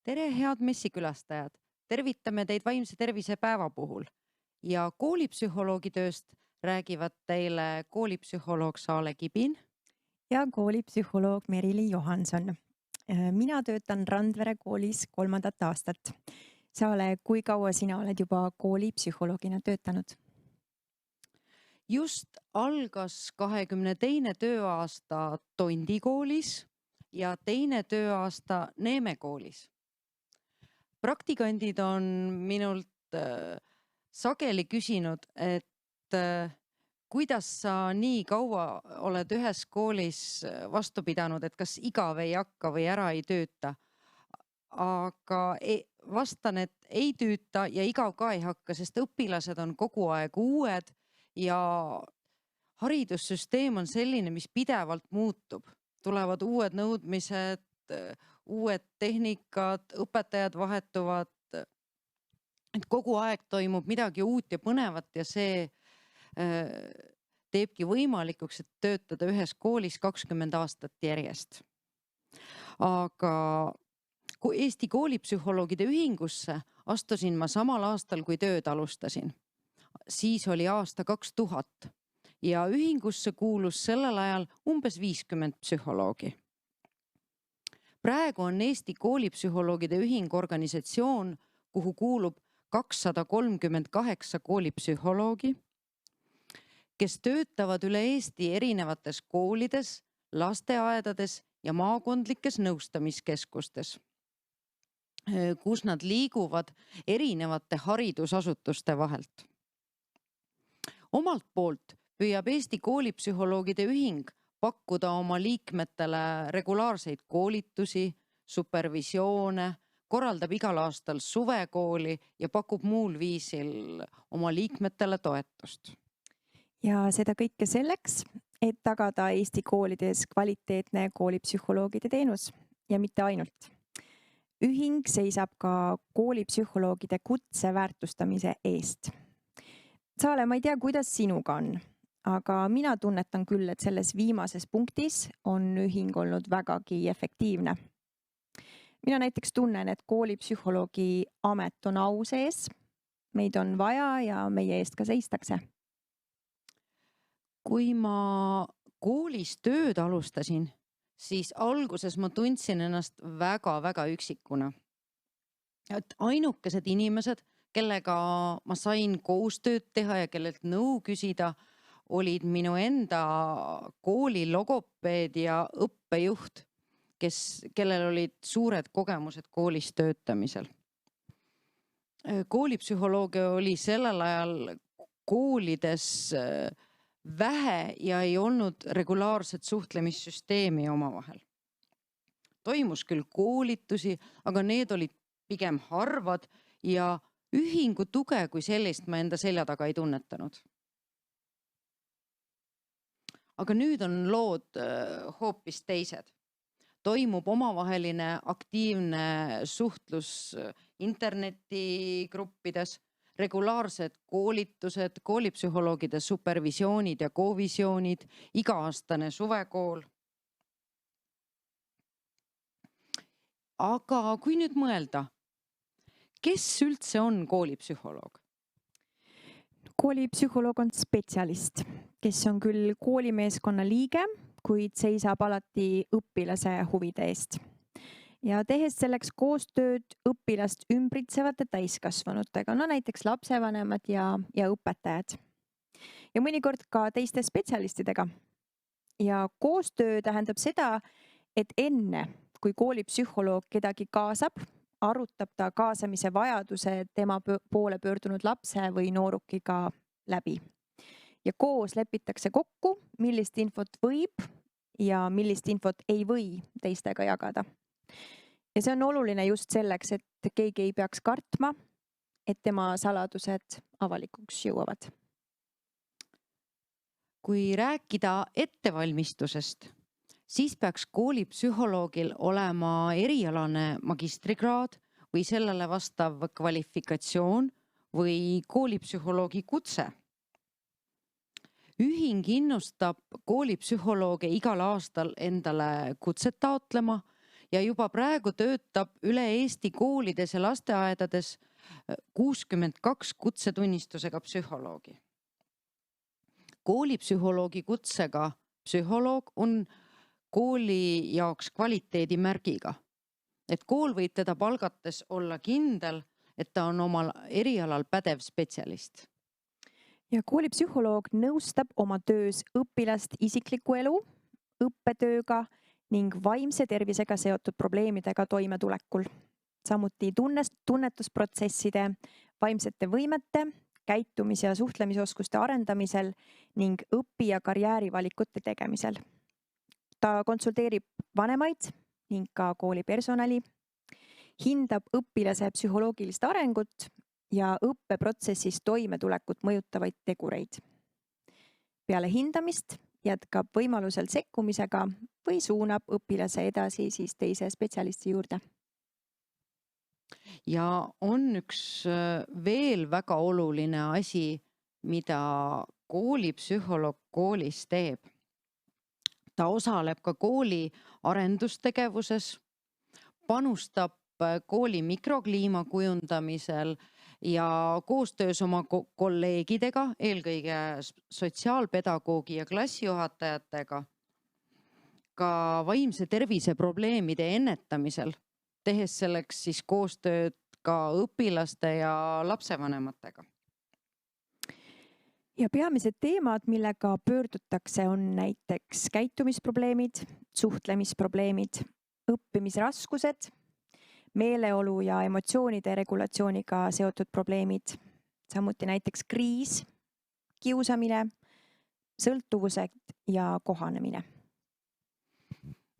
Tere, head messikülastajad! Tervitame teid vaimse tervise päeva puhul ja koolipsühholoogi tööst räägivad teile koolipsühholoog Saale Kibin. Ja koolipsühholoog Merili Johanson. Mina töötan Randvere koolis 3. aastat. Saale, kui kaua sina oled juba koolipsühholoogina töötanud? Just algas 22. tööaasta Tondi koolis ja teine tööaasta Neeme koolis. Praktikandid on minult sageli küsinud, et kuidas sa nii kaua oled ühes koolis vastu pidanud, et kas igav ei hakka või ära ei tööta. Aga vastan, et ei tööta ja igav ka ei hakka, sest õpilased on kogu aeg uued ja haridussüsteem on selline, mis pidevalt muutub. Tulevad uued nõudmised, uued tehnikad, õpetajad vahetuvad. Et kogu aeg toimub midagi uut ja põnevat ja see teebki võimalikuks, et töötada ühes koolis 20 aastat järjest. Aga kui Eesti koolipsühholoogide ühingusse astusin ma samal aastal, kui tööd alustasin. Siis oli aasta 2000 ja ühingusse kuulus sellel ajal umbes 50 psühholoogi. Praegu on Eesti koolipsühholoogide ühing organisatsioon, kuhu kuulub 238 koolipsühholoogi, kes töötavad üle Eesti erinevates koolides, lasteaedades ja maakondlikes nõustamiskeskustes, kus nad liiguvad erinevate haridusasutuste vahelt. Omalt poolt püüab Eesti koolipsühholoogide ühing pakkuda oma liikmetele regulaarseid koolitusi, supervisioone, korraldab igal aastal suvekooli ja pakub muul viisil oma liikmetele toetust. Ja seda kõike selleks, et tagada Eesti koolides kvaliteetne koolipsühholoogide teenus ja mitte ainult. Ühing seisab ka koolipsühholoogide kutse väärtustamise eest. Saale, ma ei tea, kuidas sinuga on, aga mina tunnetan küll, et selles viimases punktis on ühing olnud vägagi efektiivne. Mina näiteks tunnen, et koolipsühholoogi amet on au sees, meid on vaja ja meie eest ka seistakse. Kui ma koolis tööd alustasin, siis alguses ma tundsin ennast väga-väga üksikuna. Et ainukesed inimesed, kellega ma sain koostööd teha ja kellelt nõu küsida, olid minu enda kooli logopeed ja õppejuht, kellel olid suured kogemused koolis töötamisel. Koolipsühholoogia oli sellel ajal koolides vähe ja ei olnud regulaarset suhtlemissüsteemi omavahel. Toimus küll koolitusi, aga need olid pigem harvad ja ühingu tuge kui sellist ma enda selja taga ei tunnetanud. Aga nüüd on lood hoopis teised. Toimub omavaheline aktiivne suhtlus internetigruppides, regulaarsed koolitused, koolipsühholoogide supervisioonid ja kovisioonid, iga-aastane suvekool. Aga kui nüüd mõelda, kes üldse on koolipsühholoog? Koolipsühholoog on spetsialist, kes on küll koolimeeskonna liige, kuid seisab alati õpilase huvide eest. Ja tehes selleks koostööd õpilast ümbritsevate täiskasvanutega, no näiteks lapsevanemad ja õpetajad. Ja mõnikord ka teiste spetsialistidega. Ja koostöö tähendab seda, et enne, kui koolipsühholoog kedagi kaasab, arutab ta kaasamise vajaduse tema poole pöördunud lapse või noorukiga läbi. Ja koos lepitakse kokku, millist infot võib ja millist infot ei või teistega jagada. Ja see on oluline just selleks, et keegi ei peaks kartma, et tema saladused avalikuks jõuavad. Kui rääkida ettevalmistusest, siis peaks koolipsühholoogil olema erialane magistrikraad või sellele vastav kvalifikatsioon või koolipsühholoogi kutse. Ühing innustab koolipsühholooge igal aastal endale kutset taotlema ja juba praegu töötab üle Eesti koolides ja lasteaedades 62 kutsetunnistusega psühholoogi. Koolipsühholoogi kutsega psühholoog on kooli jaoks kvaliteedimärgiga, et kool võib teda palgates olla kindel, et ta on omal erialal pädev spetsialist. Ja koolipsühholoog nõustab oma töös õpilast isikliku elu, õppetööga ning vaimse tervisega seotud probleemidega toimetulekul. Samuti tunnetusprotsesside, vaimsete võimete, käitumis- ja suhtlemisoskuste arendamisel ning õpi- ja karjäärivalikute tegemisel. Ta konsulteerib vanemaid ning ka kooli personali, hindab õpilase psühholoogilist arengut ja õppeprotsessis toimetulekut mõjutavaid tegureid. Peale hindamist jätkab võimalusel sekkumisega või suunab õpilase edasi siis teise spetsialisti juurde. Ja on üks veel väga oluline asi, mida koolipsühholoog koolis teeb. Ta osaleb ka kooli arendustegevuses, panustab kooli mikrokliima kujundamisel ja koostöös oma kolleegidega, eelkõige sotsiaalpedagoogi ja klassijuhatajatega, ka vaimse tervise probleemide ennetamisel, tehes selleks siis koostööd ka õpilaste ja lapsevanematega. Ja peamised teemad, millega pöördutakse, on näiteks käitumisprobleemid, suhtlemisprobleemid, õppimisraskused, meeleolu ja emotsioonide regulatsiooniga seotud probleemid, samuti näiteks kriis, kiusamine, sõltuvused ja kohanemine.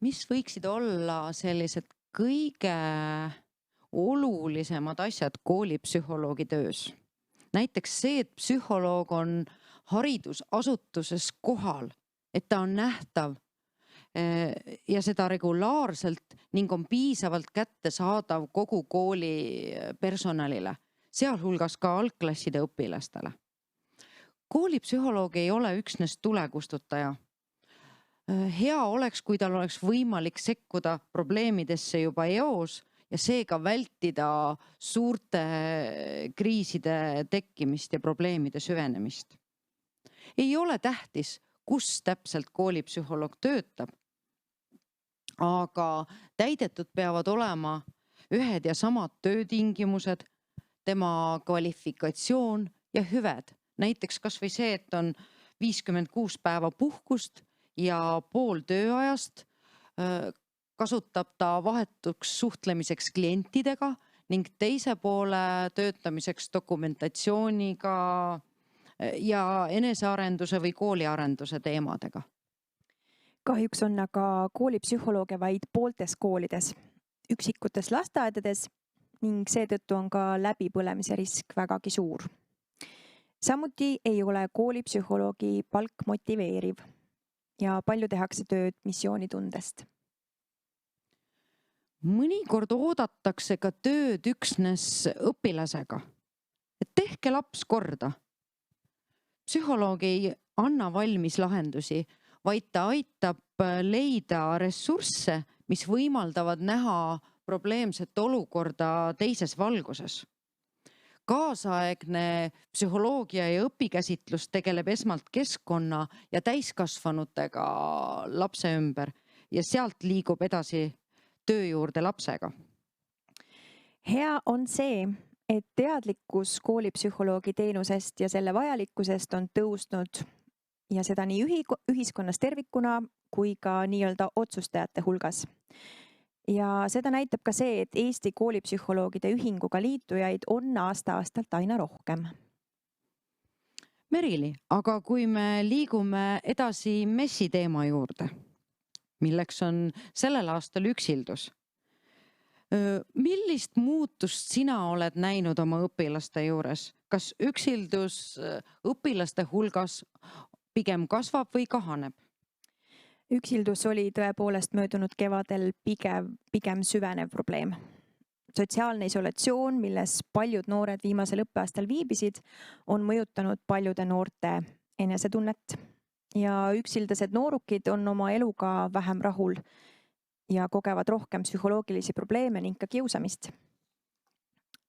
Mis võiksid olla sellised kõige olulisemad asjad koolipsühholoogi töös? Näiteks see, et psühholoog on haridusasutuses kohal, et ta on nähtav ja seda regulaarselt ning on piisavalt kättesaadav kogu kooli personalile, sealhulgas ka algklasside õpilastele. Koolipsühholoog ei ole üksnes tulekustutaja. Hea oleks, kui tal oleks võimalik sekkuda probleemidesse juba eos ja seega vältida suurte kriiside tekkimist ja probleemide süvenemist. Ei ole tähtis, kus täpselt koolipsühholoog töötab, aga täidetud peavad olema ühed ja samad töötingimused, tema kvalifikatsioon ja hüved. Näiteks kas või see, et on 56 päeva puhkust ja pool tööajast kasutab ta vahetuks suhtlemiseks klientidega ning teise poole töötamiseks dokumentatsiooniga ja enesearenduse või kooliarenduse teemadega. Kahjuks on aga koolipsühholooge vaid pooltes koolides, üksikutes lasteaedades ning seetõttu on ka läbipõlemise risk vägagi suur. Samuti ei ole koolipsühholoogi palk motiveeriv ja palju tehakse tööd missioonitundest. Mõnikord oodatakse ka tööd üksnes õpilasega, et tehke laps korda. Psühholoog ei anna valmis lahendusi, vaid ta aitab leida ressursse, mis võimaldavad näha probleemset olukorda teises valguses. Kaasaegne psühholoogia ja õpikäsitlus tegeleb esmalt keskkonna ja täiskasvanutega lapse ümber ja sealt liigub edasi töö juurde lapsega. Hea on see, et teadlikkus koolipsühholoogi teenusest ja selle vajalikkusest on tõusnud ja seda nii ühiskonnas tervikuna kui ka nii-öelda otsustajate hulgas. Ja seda näitab ka see, et Eesti koolipsühholoogide ühinguga liitujaid on aasta-aastalt aina rohkem. Merili, aga kui me liigume edasi messi teema juurde, milleks on sellel aastal üksildus. Millist muutust sina oled näinud oma õpilaste juures? Kas üksildus õpilaste hulgas pigem kasvab või kahaneb? Üksildus oli tõepoolest möödunud kevadel pigem süvenev probleem. Sotsiaalne isolatsioon, milles paljud noored viimasel õppeaastal viibisid, on mõjutanud paljude noorte enesetunnet. Ja üksildased noorukid on oma eluga vähem rahul ja kogevad rohkem psühholoogilisi probleeme ning ka kiusamist.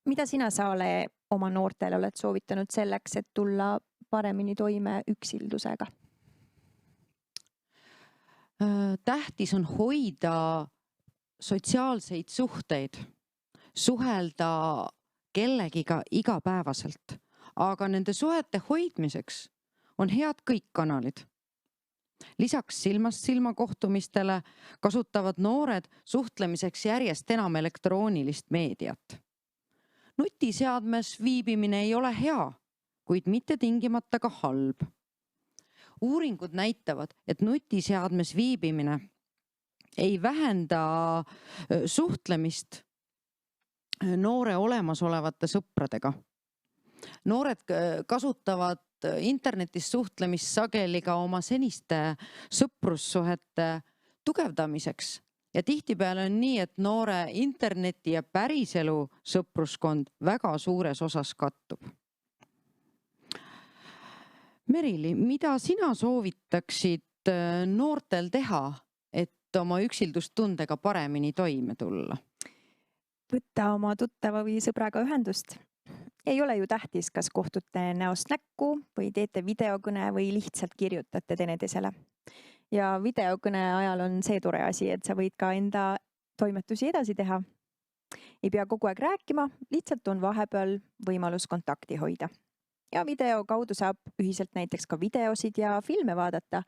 Mida sina, Saale, oma noortele oled soovitanud selleks, et tulla paremini toime üksildusega? Tähtis on hoida sotsiaalseid suhteid, suhelda kellegiga igapäevaselt, aga nende suhete hoidmiseks on head kõik kanalid. Lisaks silmast silma kohtumistele kasutavad noored suhtlemiseks järjest enam elektroonilist meediat. Nutiseadmes viibimine ei ole hea, kuid mitte tingimata ka halb. Uuringud näitavad, et nutiseadmes viibimine ei vähenda suhtlemist noore olemasolevate sõpradega. Noored kasutavad internetis suhtlemist sageli ka oma seniste sõprussuhete tugevdamiseks. Ja tihtipeale on nii, et noore interneti ja päriselu sõpruskond väga suures osas kattub. Merili, mida sina soovitaksid noortel teha, et oma üksildustundega paremini toime tulla? Võtta oma tuttava või sõbraga ühendust. Ei ole ju tähtis, kas kohtute näost näkku või teete videokõne või lihtsalt kirjutate teineteisele. Ja videokõne ajal on see tore asi, et sa võid ka enda toimetusi edasi teha. Ei pea kogu aeg rääkima, lihtsalt on vahepeal võimalus kontakti hoida. Ja video kaudu saab ühiselt näiteks ka videosid ja filme vaadata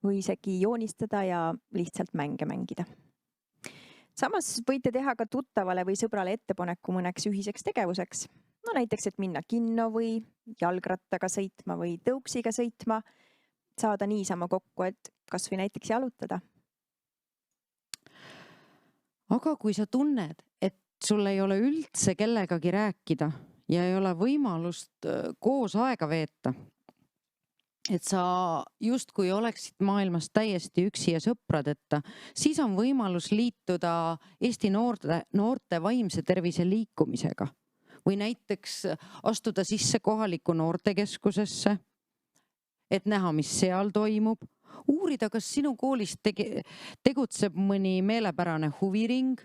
või isegi joonistada ja lihtsalt mänge mängida. Samas võite teha ka tuttavale või sõbrale ettepaneku mõneks ühiseks tegevuseks. No näiteks, et minna kinno või jalgrattaga sõitma või tõuksiga sõitma, saada niisama kokku, et kas või näiteks jalutada. Aga kui sa tunned, et sul ei ole üldse kellegagi rääkida ja ei ole võimalust koos aega veeta, et sa justkui oleksid maailmas täiesti üksi ja sõpradeta, siis on võimalus liituda Eesti noorte vaimse tervise liikumisega või näiteks astuda sisse kohalikku noortekeskusesse, et näha, mis seal toimub, uurida, kas sinu koolis tegutseb mõni meelepärane huviring.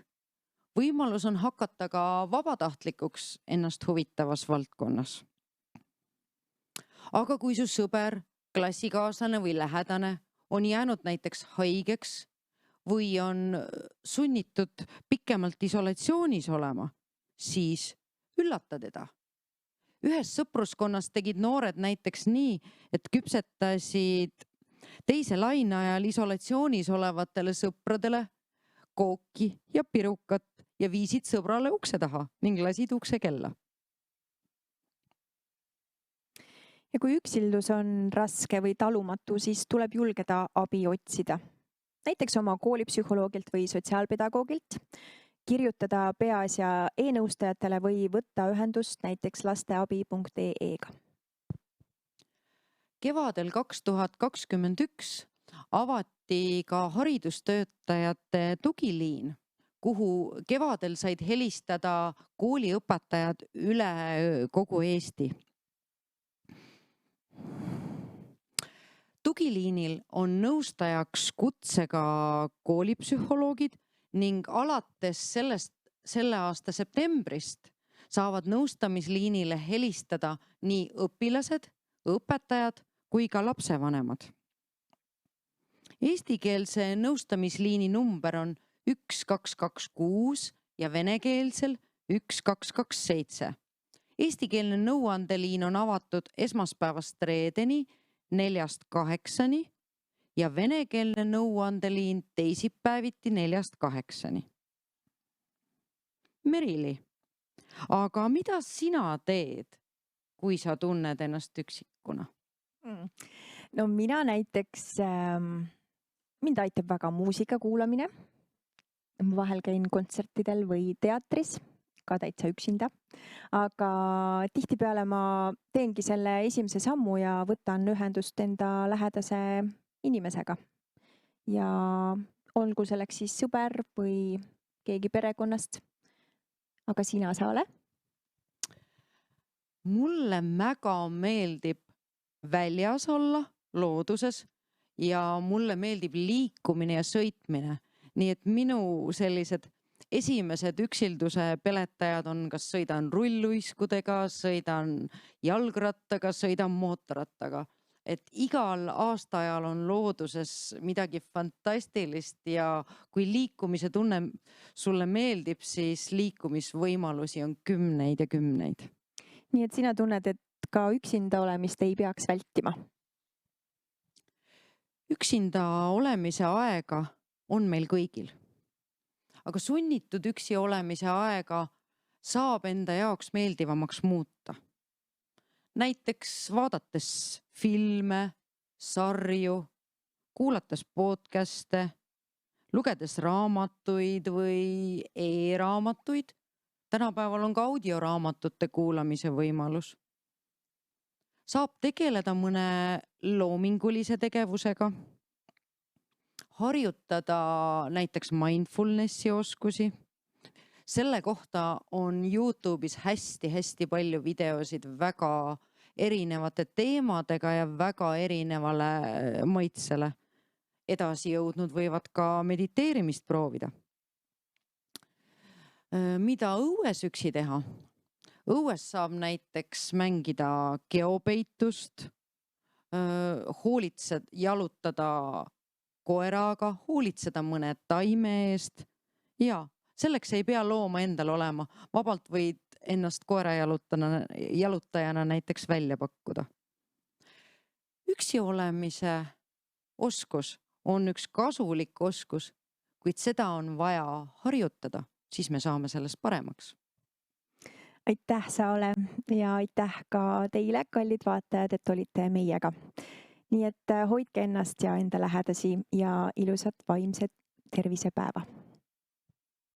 Võimalus on hakata ka vabatahtlikuks ennast huvitavas valdkonnas. Aga kui su sõber, klassikaaslane või lähedane on jäänud näiteks haigeks või on sunnitud pikemalt isolatsioonis olema, siis üllata teda. Ühes sõpruskonnas tegid noored näiteks nii, et küpsetasid teise laine ajal isolatsioonis olevatele sõpradele kooki ja pirukat ja viisid sõbrale ukse taha ning lasid ukse kella. Ja kui üksildus on raske või talumatu, siis tuleb julgeda abi otsida. Näiteks oma koolipsühholoogilt või sotsiaalpedagoogilt, kirjutada peaasja e-nõustajatele või võtta ühendust näiteks lasteabi.ee-ga. Kevadel 2021 avati ka haridustöötajate tugiliin, kuhu kevadel said helistada kooliõpetajad üle kogu Eesti. Tugiliinil on nõustajaks kutsega koolipsühholoogid ning alates selle aasta septembrist saavad nõustamisliinile helistada nii õpilased, õpetajad kui ka lapsevanemad. Eestikeelse nõustamisliini number on 1226 ja venekeelsel 1227. Eestikeelne nõuandeliin on avatud esmaspäevast reedeni 4-8 ja venekeelne nõuandeliin teisipäeviti 4-8. Merili, aga mida sina teed, kui sa tunned ennast üksikuna? No mina näiteks, mind aitab väga muusika kuulamine. Vahel käin kontsertidel või teatris, ka täitsa üksinda. Aga tihtipeale ma teengi selle esimese sammu ja võtan ühendust enda lähedase inimesega. Ja olgu selleks siis sõber või keegi perekonnast. Aga sina, Saale? Mulle väga meeldib väljas olla, looduses, ja mulle meeldib liikumine ja sõitmine. nii et minu sellised esimesed üksilduse peletajad on, kas sõidan rulluiskudega, sõidan jalgrattaga, sõidan mootorrattaga. Et igal aastaajal on looduses midagi fantastilist ja kui liikumise tunne sulle meeldib, siis liikumisvõimalusi on kümneid ja kümneid. Nii et sina tunned, et ka üksinda olemist ei peaks vältima? Üksinda olemise aega on meil kõigil. Aga sunnitud üksi olemise aega saab enda jaoks meeldivamaks muuta. Näiteks vaadates filme, sarju, kuulates podcast'e, lugedes raamatuid või e-raamatuid. Tänapäeval on ka audioraamatute kuulamise võimalus. Saab tegeleda mõne loomingulise tegevusega, harjutada näiteks mindfulnessi oskusi. Selle kohta on YouTube'is hästi palju videosid väga erinevate teemadega ja väga erinevale maitsele. Edasi jõudnud võivad ka mediteerimist proovida. Mida õues üksi teha? Õues saab näiteks mängida geopeitust, jalutada koeraga, hoolitseda mõne taime eest ja selleks ei pea looma endal olema, vabalt võid ennast koera jalutajana näiteks välja pakkuda. Üksi olemise oskus on üks kasulik oskus, kuid seda on vaja harjutada, siis me saame sellest paremaks. Aitäh, Saole, ja aitäh ka teile, kallid vaatajad, et olite meiega. Nii et hoidke ennast ja enda lähedasi ja ilusat vaimset tervisepäeva.